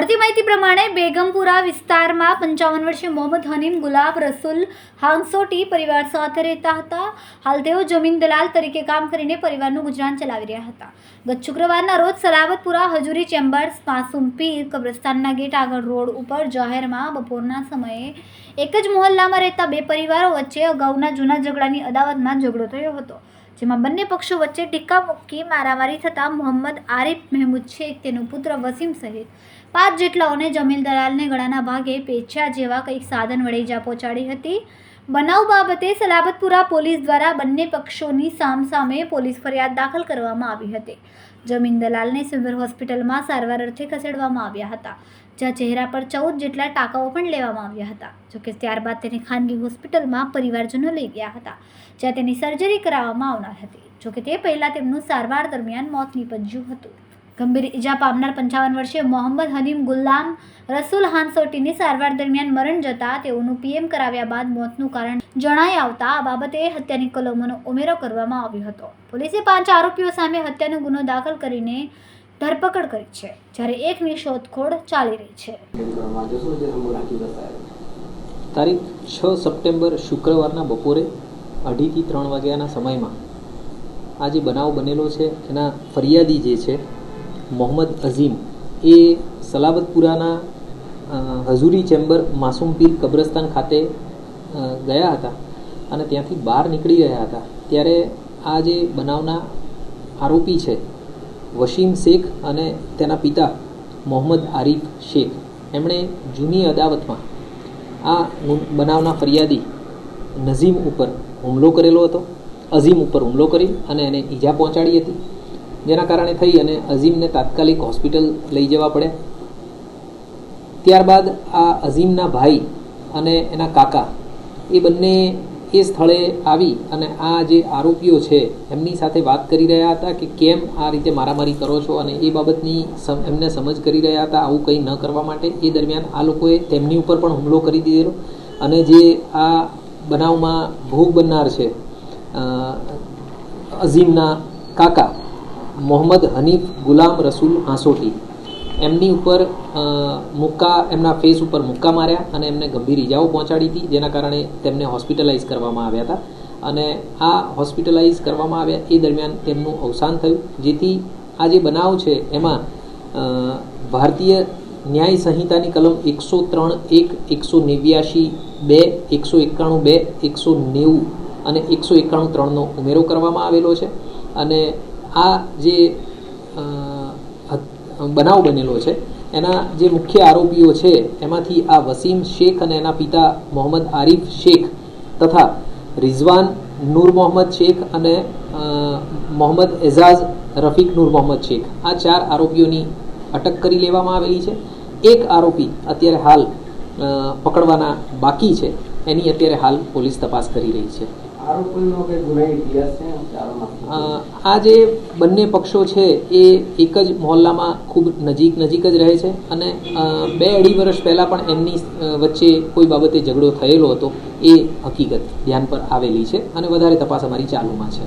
મળતી માહિતી પ્રમાણે બેગમપુરા વિસ્તારમાં 55 વર્ષીય મોહમ્મદ હનીમ ગુલાબ રસુલ હાંસોટી પરિવાર સાથે રહેતા હતા. હાલ તેઓ જમીન દલાલ તરીકે કામ કરીને પરિવારનું ગુજરાન ચલાવી રહ્યા હતા. ગત શુક્રવારના રોજ સલાબતપુરા હજુરી ચેમ્બર્સ માસૂમ પીર કબ્રસ્તાનના ગેટ આગળ રોડ ઉપર જાહેરમાં બપોરના સમયે એક જ મહોલ્લામાં રહેતા બે પરિવારો વચ્ચે અગાઉના જૂના ઝઘડાની અદાવતમાં ઝઘડો થયો હતો, જેમાં બંને પક્ષો વચ્ચે ટીક્કા-મુક્કી મારામારી થતાં મોહમ્મદ આરિફ મહેમૂદ શેખ, તેનો પુત્ર વસીમ સહિત 5 જેટલાઓને જમીન દલાલને ગળાના ભાગે પેચ્યા જેવા કંઈક સાધન વડે ઈજા પહોંચાડી હતી. બનાવ બાબતે સલાબતપુરા પોલીસ દ્વારા બંને પક્ષોની સામસામે પોલીસ ફરિયાદ દાખલ કરવામાં આવી હતી. જમીન દલાલને સિવિલ હોસ્પિટલમાં સારવાર અર્થે ખસેડવામાં આવ્યા હતા, જ્યાં ચહેરા પર 14 જેટલા ટાંકાઓ પણ લેવામાં આવ્યા હતા. જોકે ત્યારબાદ તેને ખાનગી હોસ્પિટલમાં પરિવારજનો લઈ ગયા હતા, જ્યાં તેની સર્જરી કરાવવામાં આવનાર હતી. જોકે તે પહેલાં તેમનું સારવાર દરમિયાન મોત નીપજ્યું હતું. ગંભીર ઈજા પામનાર 55 વર્ષીય મોહમ્મદ હનીમ ગુલામ રસુલ હાંસોટીની સારવાર દરમિયાન મરણ જતાં તેઓનું પીએમ કરાવ્યા બાદ મોતનું કારણ જણાઈ આવતા આ બાબતે હત્યાની કલમોનો ઉમેરો કરવામાં આવ્યો હતો. પોલીસે 5 આરોપીઓ સામે હત્યાનો ગુનો દાખલ કરીને ધરપકડ કરી છે, જ્યારે એકની શોધખોળ ચાલી રહી છે. તારીખ 6 સપ્ટેમ્બર શુક્રવારના બપોરે 2:30 થી 3 વાગ્યાના સમયમાં આ જે બનાવ બનેલો છે એના ફરિયાદી જે છે મોહમ્મદ અઝીમ, એ સલાબતપુરાના હજુરી ચેમ્બર માસૂમ પીર કબ્રસ્તાન ખાતે ગયા હતા અને ત્યાંથી બહાર નીકળી રહ્યા હતા. ત્યારે આ જે બનાવના આરોપી છે વસીમ શેખ અને તેના પિતા મોહમ્મદ આરિફ શેખ, એમણે જૂની અદાવતમાં આ બનાવના ફરિયાદી નઝીમ ઉપર હુમલો કરેલો હતો. અઝીમ ઉપર હુમલો કરી અને એને ઈજા પહોંચાડી હતી, જેના કારણે થઈ અને અઝીમને તાત્કાલિક હોસ્પિટલ લઈ જવા પડ્યા. ત્યારબાદ આ અઝીમના ભાઈ અને એના કાકા એ બંને એ સ્થળે આવી અને આ જે આરોપીઓ છે એમની સાથે વાત કરી રહ્યા હતા કે કેમ આ રીતે મારામારી કરો છો, અને એ બાબતની એમને સમજ કરી રહ્યા હતા આવું કંઈ ન કરવા માટે. એ દરમિયાન આ લોકોએ તેમની ઉપર પણ હુમલો કરી દીધેલો અને જે આ બનાવમાં ભોગ બનનાર છે અઝીમના કાકા મોહમ્મદ હનીફ ગુલામ રસુલ હાંસોટી, એમની ઉપર એમના ફેસ ઉપર મુક્કા માર્યા અને એમને ગંભીર ઈજાઓ પહોંચાડી હતી, જેના કારણે તેમને હોસ્પિટલાઇઝ કરવામાં આવ્યા હતા. અને આ હોસ્પિટલાઇઝ કરવામાં આવ્યા એ દરમિયાન તેમનું અવસાન થયું. જેથી આ જે બનાવ છે એમાં ભારતીય ન્યાય સંહિતાની કલમ 103(1), 189(2), 191(2), 190 અને 191(3) નો ઉમેરો કરવામાં આવેલો છે. અને આ જે બનાવ બનેલો છે એના જે મુખ્ય આરોપીઓ છે એમાંથી આ વસીમ શેખ અને એના પિતા મોહમ્મદ આરિફ શેખ તથા રિઝવાન નૂર મોહમ્મદ શેખ અને મોહમ્મદ એઝાઝ રફીક નૂર મોહમ્મદ શેખ, આ 4 આરોપીઓની અટક કરી લેવામાં આવેલી છે. એક આરોપી અત્યારે હાલ પકડવાના બાકી છે, એની અત્યારે હાલ પોલીસ તપાસ કરી રહી છે. આ જે બંને પક્ષો છે એ એક જ મહોલ્લામાં ખૂબ નજીક જ રહે છે અને 2-2.5 વર્ષ પહેલાં પણ એમની વચ્ચે કોઈ બાબતે ઝઘડો થયેલો હતો, એ હકીકત ધ્યાન પર આવેલી છે અને વધારે તપાસ અમારી ચાલુમાં છે.